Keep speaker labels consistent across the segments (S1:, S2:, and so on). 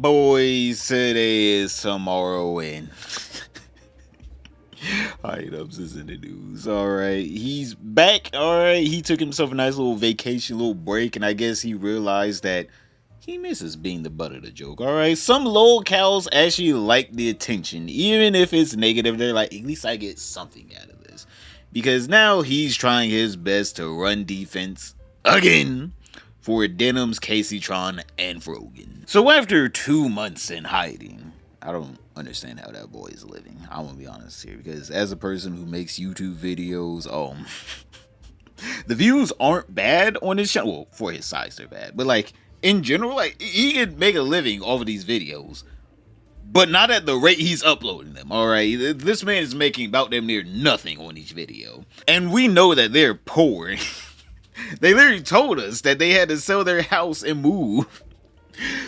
S1: boys? Today is tomorrow, and Idubbbz is in the news. Alright, he's back. Alright, he took himself a nice little vacation, little break, and I guess he realized that he misses being the butt of the joke. Alright, some locals actually like the attention, even if it's negative. They're like, at least I get something out of this, because now he's trying his best to run defense again for Denim's, Caseytron, and Frogan. So after 2 months in hiding, I don't understand how that boy is living. I want to be honest here, because as a person who makes YouTube videos, the views aren't bad on his channel. Well, for his size, they're bad, but like in general, like he could make a living off of these videos, but not at the rate he's uploading them. All right, this man is making about damn near nothing on each video, and we know that they're poor. They literally told us that they had to sell their house and move.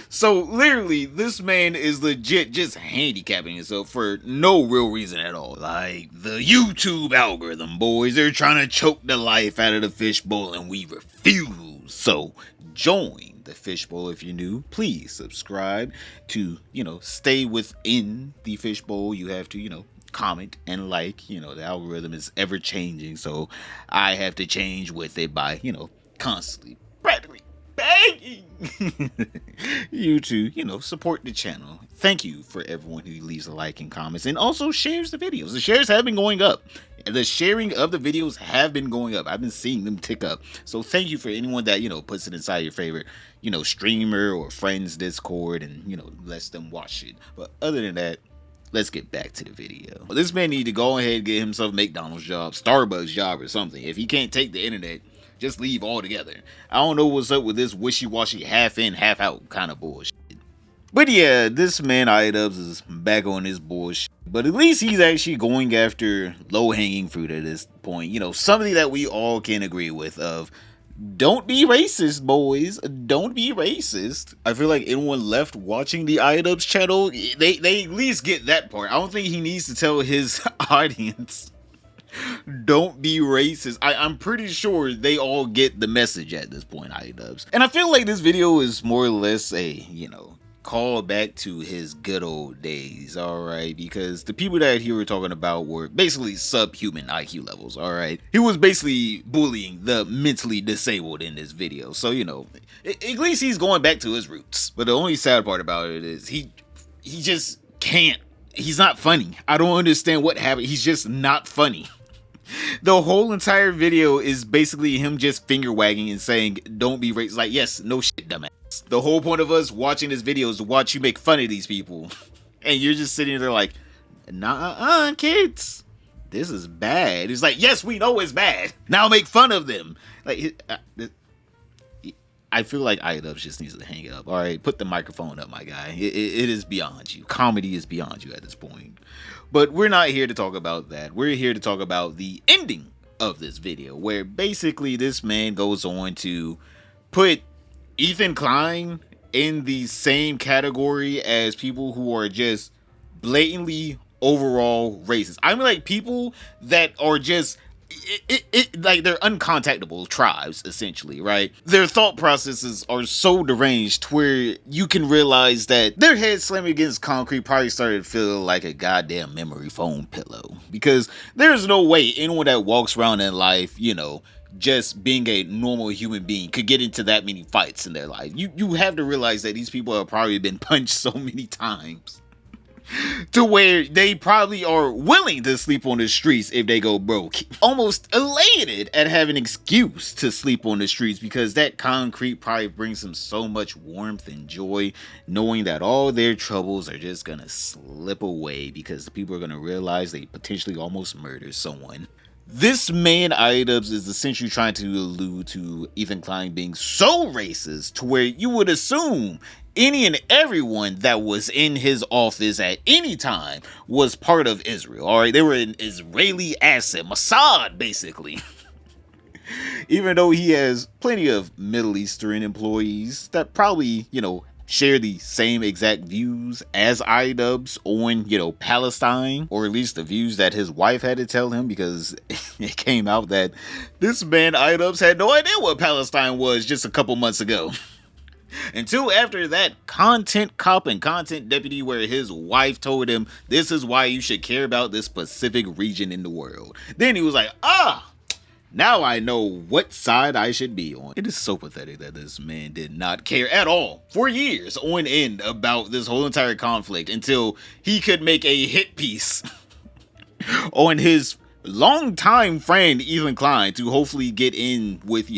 S1: So literally, this man is legit just handicapping himself for no real reason at all. Like the YouTube algorithm, boys, they're trying to choke the life out of the fishbowl, and we refuse. So join the fishbowl if you're new. Please subscribe to, stay within the fishbowl. You have to, comment and like. The algorithm is ever changing, so I have to change with it by, constantly practically begging you to, support the channel. Thank you for everyone who leaves a like and comments and also shares the videos. The shares have been going up. The sharing of the videos have been going up. I've been seeing them tick up. So thank you for anyone that, puts it inside your favorite, streamer or friends Discord and, lets them watch it. But other than that, let's get back to the video. This man need to go ahead and get himself a McDonald's job, Starbucks job or something. If he can't take the internet, just leave altogether. I don't know what's up with this wishy-washy half in, half out kind of bullshit. But yeah, this man Idubbbz is back on his bullshit. But at least he's actually going after low-hanging fruit at this point. Something that we all can agree with of, don't be racist, boys. Don't be racist. I feel like anyone left watching the Idubbbz channel, they at least get that part. I don't think he needs to tell his audience, don't be racist. I'm pretty sure they all get the message at this point, Idubbbz. And I feel like this video is more or less a, call back to his good old days, alright? Because the people that he were talking about were basically subhuman IQ levels, alright? He was basically bullying the mentally disabled in this video. So, at least he's going back to his roots. But the only sad part about it is he just can't. He's not funny. I don't understand what happened. He's just not funny. The whole entire video is basically him just finger wagging and saying, don't be racist. Like, yes, no shit, dumbass. The whole point of us watching this video is to watch you make fun of these people. And you're just sitting there like, nah, kids. This is bad. It's like, yes, we know it's bad. Now make fun of them. Like, I feel like Idubbbz just needs to hang it up. All right, put the microphone up, my guy. It is beyond you. Comedy is beyond you at this point. But we're not here to talk about that. We're here to talk about the ending of this video, where basically this man goes on to put Ethan Klein in the same category as people who are just blatantly overall racist. I mean, like, people that are just like, they're uncontactable tribes, essentially, right? Their thought processes are so deranged where you can realize that their head slamming against concrete probably started to feel like a goddamn memory foam pillow. Because there's no way anyone that walks around in life, just being a normal human being could get into that many fights in their life. You have to realize that these people have probably been punched so many times to where they probably are willing to sleep on the streets if they go broke. Almost elated at having an excuse to sleep on the streets, because that concrete probably brings them so much warmth and joy, knowing that all their troubles are just gonna slip away because the people are gonna realize they potentially almost murdered someone. This man Idubbbz is essentially trying to allude to Ethan Klein being so racist to where you would assume any and everyone that was in his office at any time was part of Israel. All right, they were an Israeli asset, Mossad, basically. Even though he has plenty of Middle Eastern employees that probably, share the same exact views as Idubbbz on, Palestine, or at least the views that his wife had to tell him, because it came out that this man Idubbbz had no idea what Palestine was just a couple months ago. Until after that content cop and content deputy where his wife told him this is why you should care about this specific region in the world. Then he was like, now I know what side I should be on. It is so pathetic that this man did not care at all for years on end about this whole entire conflict until he could make a hit piece on his longtime friend Ethan Klein to hopefully get in with,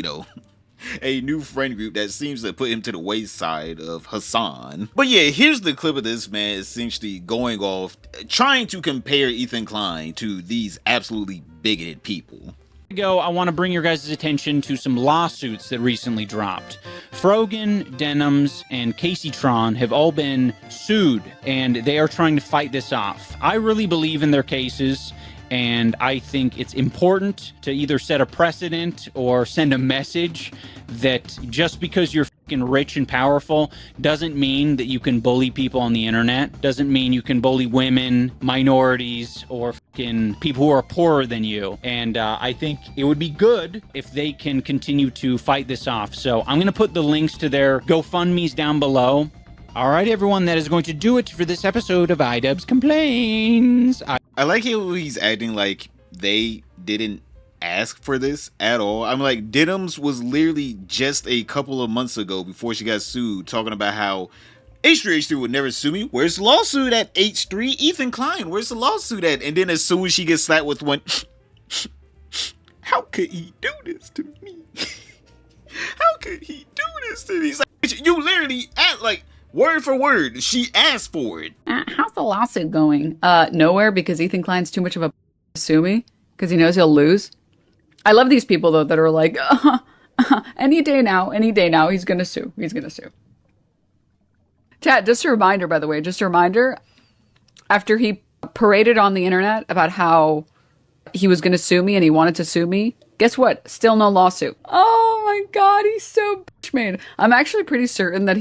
S1: a new friend group that seems to put him to the wayside of Hassan. But yeah, here's the clip of this man essentially going off, trying to compare Ethan Klein to these absolutely bigoted people.
S2: I want to bring your guys' attention to some lawsuits that recently dropped. Frogan, Idubbbz, and Casey Tron have all been sued, and they are trying to fight this off. I really believe in their cases, and I think it's important to either set a precedent or send a message that just because you're fucking rich and powerful doesn't mean that you can bully people on the internet, doesn't mean you can bully women, minorities, or fucking people who are poorer than you. And I think it would be good if they can continue to fight this off. So I'm going to put the links to their GoFundMes down below. All right, everyone, that is going to do it for this episode of Idubbbz Complains.
S1: I like how he's acting like they didn't ask for this at all. I'm like, Idubbbz was literally just a couple of months ago before she got sued talking about how H3 would never sue me. Where's the lawsuit at H3? Ethan Klein, where's the lawsuit at? And then as soon as she gets slapped with one, how could he do this to me? How could he do this to me? It's like, you literally act like word for word, she asked for it.
S3: How's the lawsuit going? Nowhere, because Ethan Klein's too much of a sue me because he knows he'll lose. I love these people though that are like, any day now, he's gonna sue. He's gonna sue. Chat, just a reminder, by the way, after he paraded on the internet about how he was gonna sue me and he wanted to sue me, guess what? Still no lawsuit. Oh my god, he's so bitch made. I'm actually pretty certain that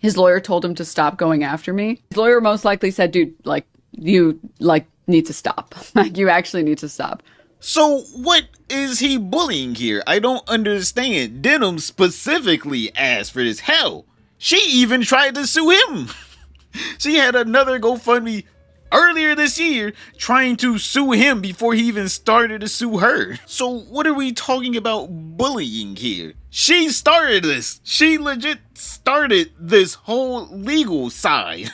S3: his lawyer told him to stop going after me. His lawyer most likely said, dude, you need to stop. You actually need to stop.
S1: So what is he bullying here? I don't understand. Idubbbz specifically asked for this. Hell, she even tried to sue him. She had another GoFundMe earlier this year trying to sue him before he even started to sue her. So what are we talking about bullying here? She started this. She legit started this whole legal side.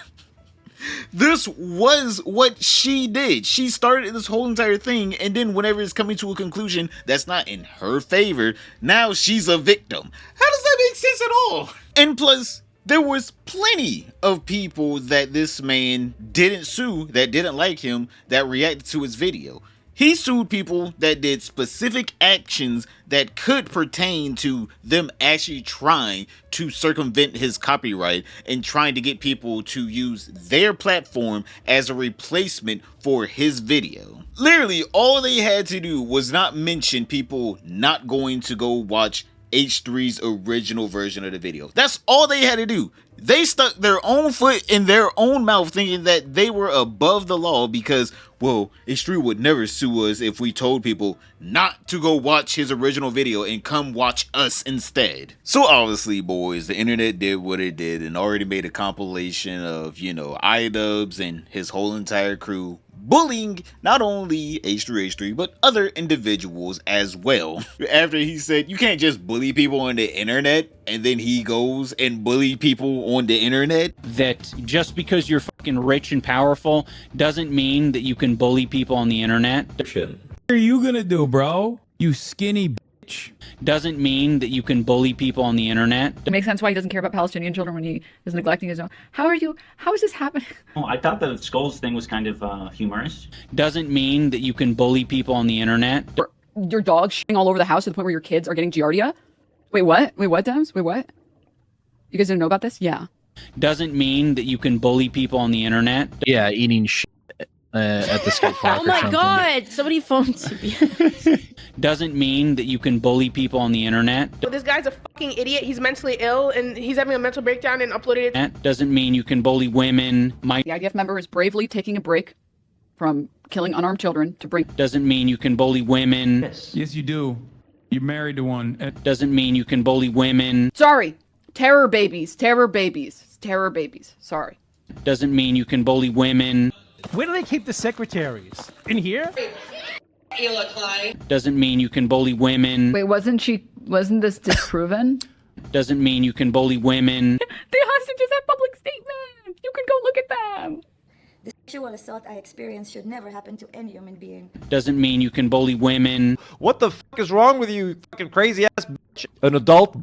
S1: This was what she did. She started this whole entire thing, and then whenever it's coming to a conclusion that's not in her favor, now she's a victim. How does that make sense at all? And plus, there was plenty of people that this man didn't sue, that didn't like him, that reacted to his video. He sued people that did specific actions that could pertain to them actually trying to circumvent his copyright and trying to get people to use their platform as a replacement for his video. Literally, all they had to do was not mention people not going to go watch H3's original version of the video. That's all they had to do. They stuck their own foot in their own mouth thinking that they were above the law because, well, H3 would never sue us if we told people not to go watch his original video and come watch us instead. So obviously, boys, the internet did what it did and already made a compilation of, Idubbbz and his whole entire crew bullying not only H3 but other individuals as well. After he said you can't just bully people on the internet, and then he goes and bully people on the internet.
S2: That just because you're fucking rich and powerful doesn't mean that you can bully people on the internet.
S4: Shit. What are you gonna do, bro? You skinny bitch.
S2: Doesn't mean that you can bully people on the internet.
S3: It makes sense why he doesn't care about Palestinian children when he is neglecting his own. How is this happening?
S5: Oh, I thought the skulls thing was kind of humorous.
S2: Doesn't mean that you can bully people on the internet.
S3: Your dog shitting all over the house to the point where your kids are getting giardia? Wait, what? Wait, what, Dems? Wait, what? You guys didn't know about this? Yeah.
S2: Doesn't mean that you can bully people on the internet.
S4: Yeah, eating shit at the skate park.
S6: Oh my god! Somebody phoned to me.
S2: Doesn't mean that you can bully people on the internet.
S7: This guy's a fucking idiot. He's mentally ill and he's having a mental breakdown and uploaded it.
S2: Doesn't mean you can bully women.
S3: The IDF member is bravely taking a break from killing unarmed children to bring.
S2: Doesn't mean you can bully women.
S4: Yes, you do. You're married to one.
S2: Doesn't mean you can bully women.
S3: Sorry. Terror babies. Terror babies. Terror babies. Sorry.
S2: Doesn't mean you can bully women.
S8: Where do they keep the secretaries? In here?
S2: Doesn't mean you can bully women.
S3: Wait, wasn't this disproven?
S2: Doesn't mean you can bully women.
S3: The hostages have public statements. You can go look at them.
S9: The sexual assault I experienced should never happen to any human being.
S2: Doesn't mean you can bully women.
S10: What the fuck is wrong with you fucking crazy ass bitch? An adult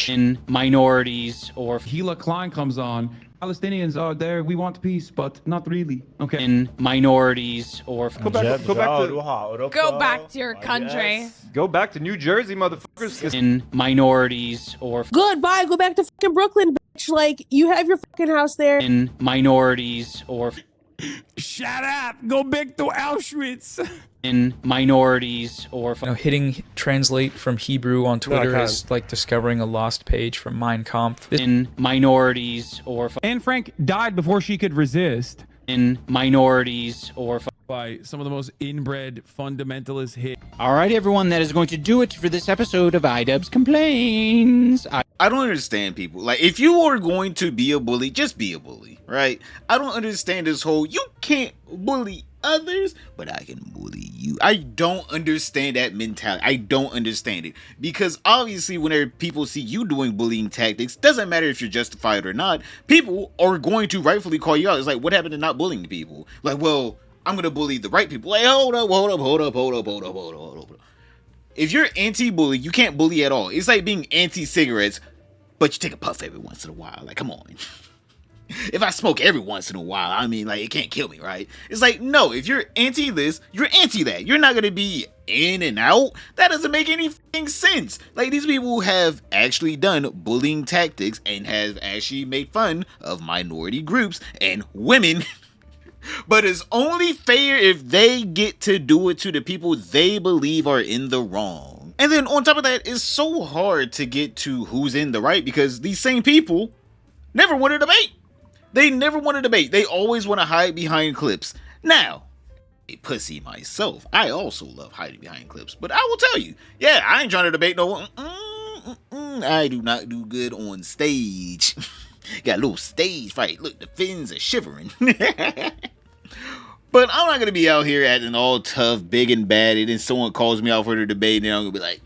S2: In minorities or
S4: Gila Klein comes on. Palestinians are there. We want peace, but not really. Okay.
S2: in minorities or
S10: Go back
S6: to your country.
S10: Go back to New Jersey, motherfuckers.
S2: in minorities or
S11: Goodbye, go back to fucking Brooklyn, bitch. Like, you have your fucking house there.
S2: in minorities or
S4: Shut up. Go back to Auschwitz.
S2: in minorities or
S12: Hitting translate from Hebrew on Twitter is like discovering a lost page from Mein Kampf.
S2: in minorities or
S4: Anne Frank died before she could resist.
S2: in minorities or
S4: By some of the most inbred fundamentalist hit.
S2: All right, everyone, that is going to do it for this episode of Idubbbz Complains.
S1: I don't understand people. Like, if you are going to be a bully, just be a bully, right? I don't understand this whole, you can't bully others, but I can bully you. I don't understand that mentality. I don't understand it. Because obviously, whenever people see you doing bullying tactics, doesn't matter if you're justified or not, people are going to rightfully call you out. It's like, what happened to not bullying people? Like, well, I'm going to bully the right people. Like, hold up. If you're anti-bully, you can't bully at all. It's like being anti-cigarettes, but you take a puff every once in a while. Like, come on. If I smoke every once in a while, I mean, like, it can't kill me, right? It's like, no, if you're anti this, you're anti that. You're not going to be in and out. That doesn't make any f***ing sense. Like, these people have actually done bullying tactics and have actually made fun of minority groups and women. But it's only fair if they get to do it to the people they believe are in the wrong. And then on top of that, it's so hard to get to who's in the right because these same people never want to debate. They never want to debate. They always want to hide behind clips. Now, a pussy myself, I also love hiding behind clips. But I will tell you, yeah, I ain't trying to debate no one. I do not do good on stage. Got a little stage fright. Look, the fins are shivering. But I'm not going to be out here acting all tough, big and bad, and then someone calls me out for the debate, and then I'm going to be like,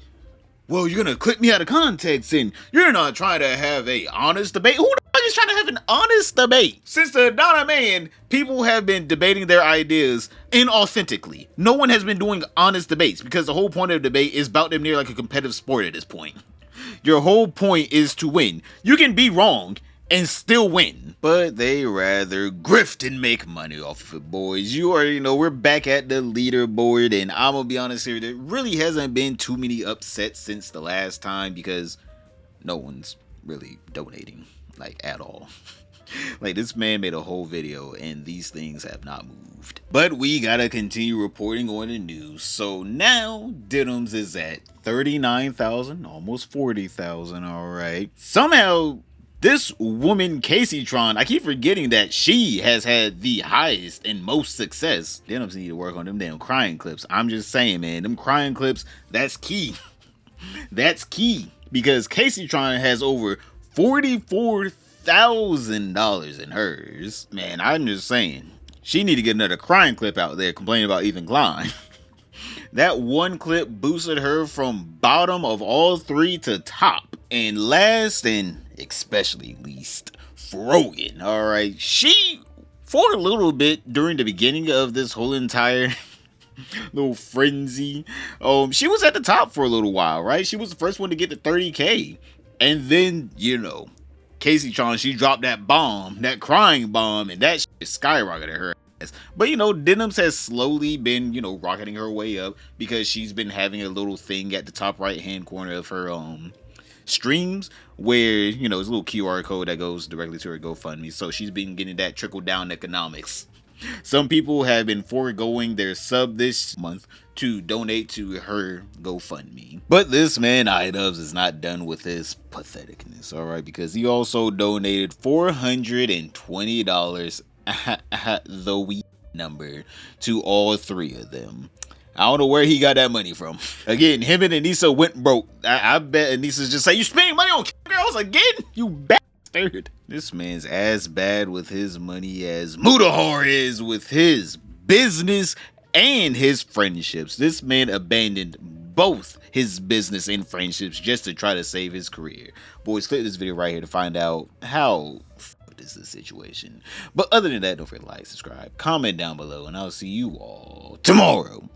S1: well, you're going to clip me out of context, and you're not trying to have a honest debate. Who the fuck is trying to have an honest debate? Since the dawn of man, people have been debating their ideas inauthentically. No one has been doing honest debates, because the whole point of debate is about them near like a competitive sport at this point. Your whole point is to win. You can be wrong and still win, but they rather grift and make money off of it, boys. You already know we're back at the leaderboard, and I'm gonna be honest here, there really hasn't been too many upsets since the last time because no one's really donating, like, at all. Like, this man made a whole video and these things have not moved. But we gotta continue reporting on the news. So now Idubbbz is at 39,000, almost 40,000, alright. Somehow this woman, Casey Tron, I keep forgetting that she has had the highest and most success. Idubbbz need to work on them damn crying clips. I'm just saying, man, them crying clips, that's key. That's key. Because Casey Tron has over $44,000 in hers. Man, I'm just saying, she need to get another crying clip out there complaining about Ethan Klein. That one clip boosted her from bottom of all three to top. And last and especially least, Frogan. Alright, she, for a little bit during the beginning of this whole entire little frenzy, she was at the top for a little while, right? She was the first one to get to 30K. And then, you know, Casey Tron, she dropped that bomb, that crying bomb, and that shit skyrocketed her ass. But, you know, Idubbbz has slowly been, you know, rocketing her way up because she's been having a little thing at the top right-hand corner of her, streams where, you know, there's a little QR code that goes directly to her GoFundMe. So she's been getting that trickle-down economics. Some people have been foregoing their sub this month to donate to her GoFundMe. But this man, Idubbbz, is not done with his patheticness, alright? Because he also donated $420, the wee number, to all three of them. I don't know where he got that money from. Again, him and Anissa went broke. I bet Anissa's just say, you spending money on girls again? You bastard. This man's as bad with his money as Mutahar is with his business and his friendships. This man abandoned both his business and friendships just to try to save his career. Boys, click this video right here to find out how fucked is the situation. But other than that, don't forget to like, subscribe, comment down below, and I'll see you all tomorrow.